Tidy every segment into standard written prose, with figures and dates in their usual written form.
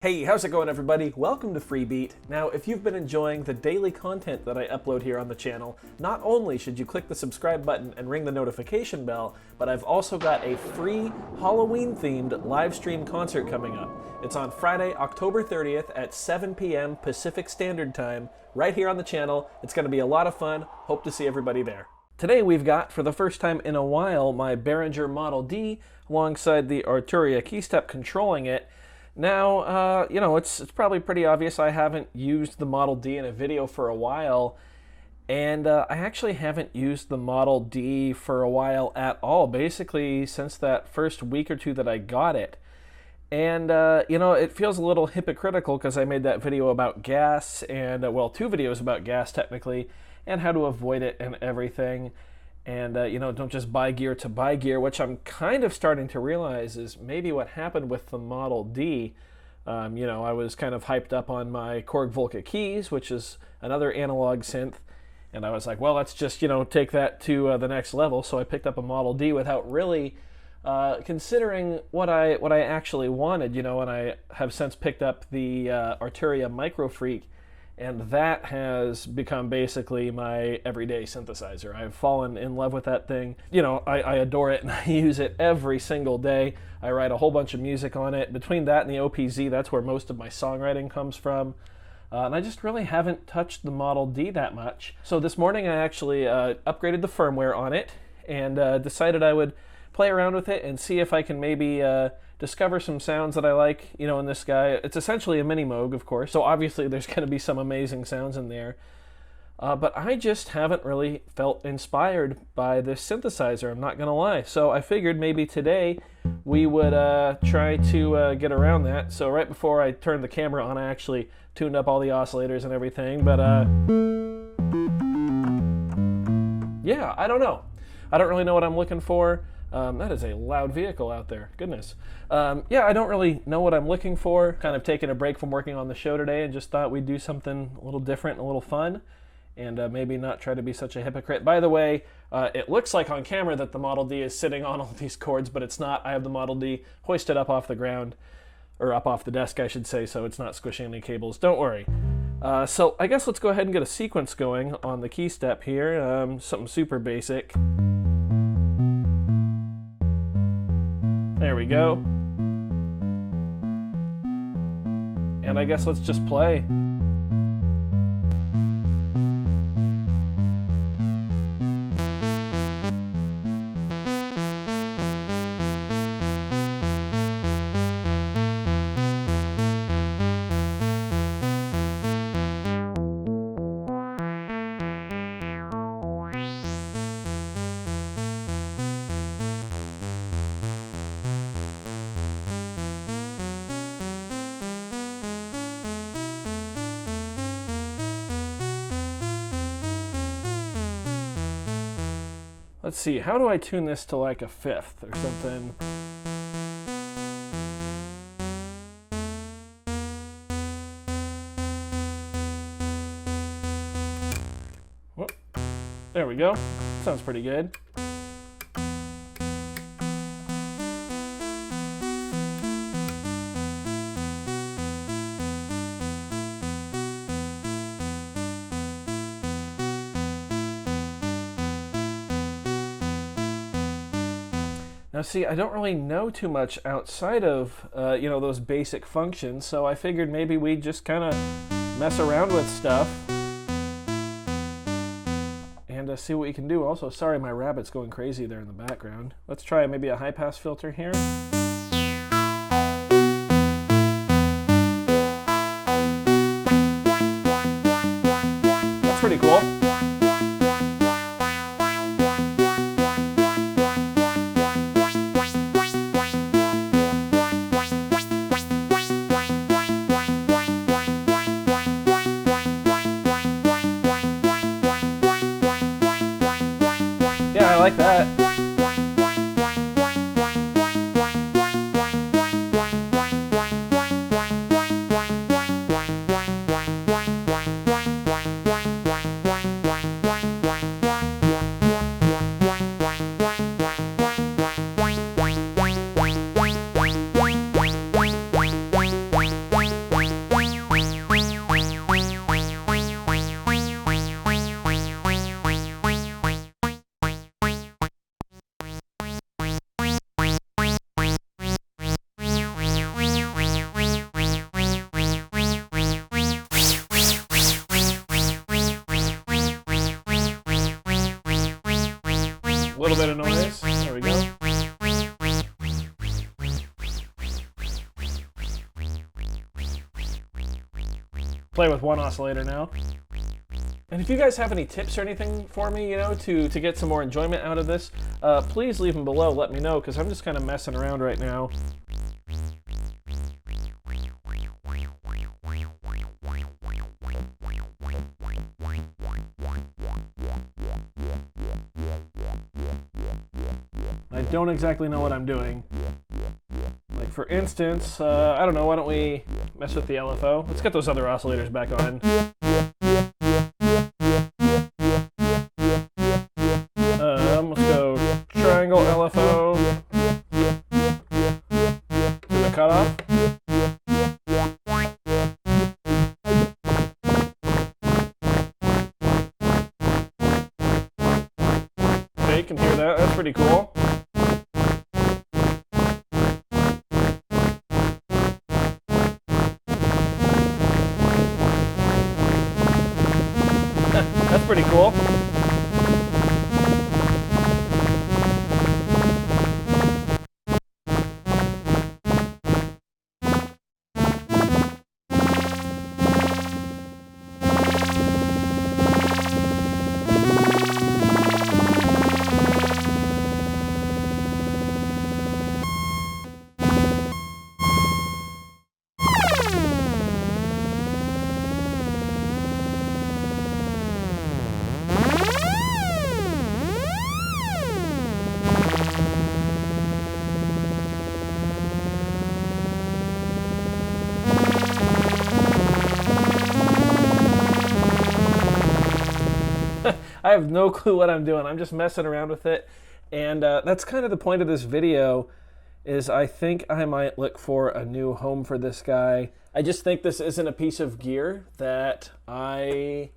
Hey, how's it going everybody? Welcome to Freebeat. Now, if you've been enjoying the daily content that I upload here on the channel, not only should you click the subscribe button and ring the notification bell, but I've also got a free Halloween-themed live stream concert coming up. It's on Friday, October 30th at 7 p.m. Pacific Standard Time, right here on the channel. It's going to be a lot of fun. Hope to see everybody there. Today we've got, for the first time in a while, my Behringer Model D alongside the Arturia keystep controlling it. Now, it's probably pretty obvious I haven't used the Model D in a video for a while, and I actually haven't used the Model D for a while at all, basically since that first week or two that I got it. And, it feels a little hypocritical because I made that video about gas, and, two videos about gas technically, and how to avoid it and everything. And, don't just buy gear to buy gear, which I'm kind of starting to realize is maybe what happened with the Model D. I was kind of hyped up on my Korg Volca keys, which is another analog synth. And I was like, well, let's just, take that to the next level. So I picked up a Model D without really considering what I actually wanted, and I have since picked up the Arturia Micro Freak. And that has become basically my everyday synthesizer. I've fallen in love with that thing. I adore it and I use it every single day. I write a whole bunch of music on it. Between that and the OPZ, that's where most of my songwriting comes from. And I just really haven't touched the Model D that much. So this morning I actually upgraded the firmware on it and decided I would play around with it and see if I can maybe discover some sounds that I like, in this guy. It's essentially a mini Moog, of course, so obviously there's going to be some amazing sounds in there. But I just haven't really felt inspired by this synthesizer, I'm not going to lie. So I figured maybe today we would try to get around that. So right before I turned the camera on, I actually tuned up all the oscillators and everything, but yeah, I don't know. I don't really know what I'm looking for. That is a loud vehicle out there. Goodness. Yeah, I don't really know what I'm looking for. Kind of taking a break from working on the show today and just thought we'd do something a little different and a little fun and maybe not try to be such a hypocrite. By the way, it looks like on camera that the Model D is sitting on all these cords, but it's not. I have the Model D hoisted up off the ground, or up off the desk, I should say, so it's not squishing any cables. Don't worry. So I guess let's go ahead and get a sequence going on the key step here. Something super basic. There we go. And I guess let's just play. Let's see, how do I tune this to like a fifth or something? Whoop. There we go. Sounds pretty good. Now see, I don't really know too much outside of, those basic functions, so I figured maybe we'd just kind of mess around with stuff and see what we can do. Also, sorry, my rabbit's going crazy there in the background. Let's try maybe a high-pass filter here. That's pretty cool. Yeah, I like that. A little bit of noise. There we go. Play with one oscillator now. And if you guys have any tips or anything for me, you know, to get some more enjoyment out of this, please leave them below. Let me know, because I'm just kind of messing around right now. I don't exactly know what I'm doing. Like, for instance, I don't know, why don't we mess with the LFO? Let's get those other oscillators back on. Let's go triangle LFO to the cutoff. Okay, you can hear that. That's pretty cool. That's pretty cool. I have no clue what I'm doing. I'm just messing around with it. And that's kind of the point of this video, is I think I might look for a new home for this guy. I just think this isn't a piece of gear that I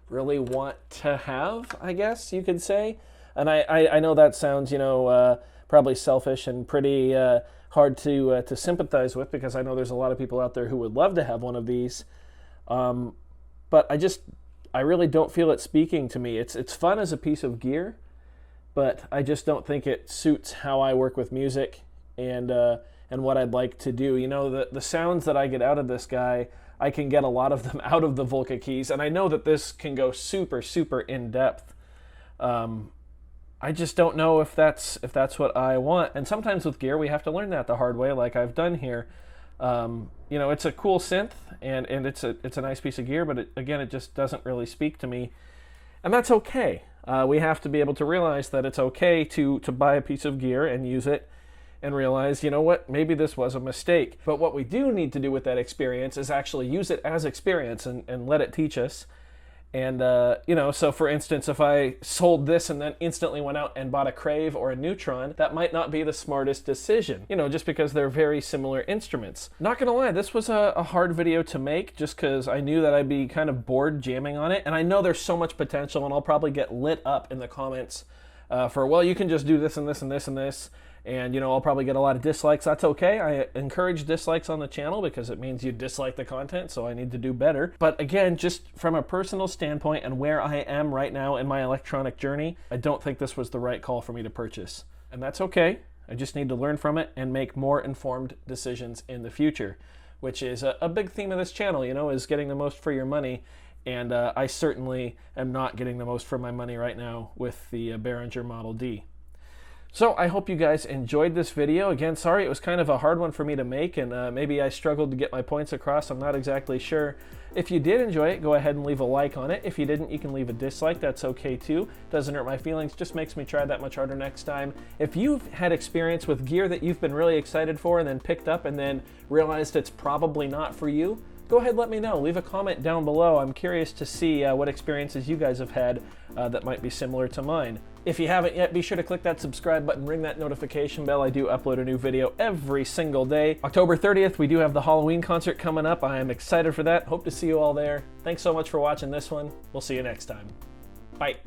really want to have, I guess you could say. And I know that sounds, you know, probably selfish and pretty hard to sympathize with, because I know there's a lot of people out there who would love to have one of these. But I really don't feel it speaking to me. It's fun as a piece of gear, but I just don't think it suits how I work with music and what I'd like to do. You know, the sounds that I get out of this guy, I can get a lot of them out of the Volca keys, and I know that this can go super, super in depth. I just don't know if that's what I want. And sometimes with gear, we have to learn that the hard way, like I've done here. You know, it's a cool synth, and it's a nice piece of gear, but again, it just doesn't really speak to me, and that's okay. We have to be able to realize that it's okay to buy a piece of gear and use it, and realize, you know what, maybe this was a mistake. But what we do need to do with that experience is actually use it as experience and let it teach us. And, you know, so for instance, if I sold this and then instantly went out and bought a Crave or a Neutron, that might not be the smartest decision, you know, just because they're very similar instruments. Not gonna lie, this was a hard video to make, just because I knew that I'd be kind of bored jamming on it. And I know there's so much potential, and I'll probably get lit up in the comments for, well, you can just do this and this and this and this. And, you know, I'll probably get a lot of dislikes. That's okay. I encourage dislikes on the channel because it means you dislike the content, so I need to do better. But again, just from a personal standpoint and where I am right now in my electronic journey, I don't think this was the right call for me to purchase. And that's okay. I just need to learn from it and make more informed decisions in the future, which is a big theme of this channel, you know, is getting the most for your money. And I certainly am not getting the most for my money right now with the Behringer Model D. So I hope you guys enjoyed this video. Again, sorry it was kind of a hard one for me to make, and maybe I struggled to get my points across. I'm not exactly sure. If you did enjoy it, go ahead and leave a like on it. If you didn't, you can leave a dislike. That's okay too. Doesn't hurt my feelings, just makes me try that much harder next time. If you've had experience with gear that you've been really excited for and then picked up and then realized it's probably not for you, go ahead, let me know. Leave a comment down below. I'm curious to see what experiences you guys have had that might be similar to mine. If you haven't yet, be sure to click that subscribe button, ring that notification bell. I do upload a new video every single day. October 30th, we do have the Halloween concert coming up. I am excited for that. Hope to see you all there. Thanks so much for watching this one. We'll see you next time. Bye.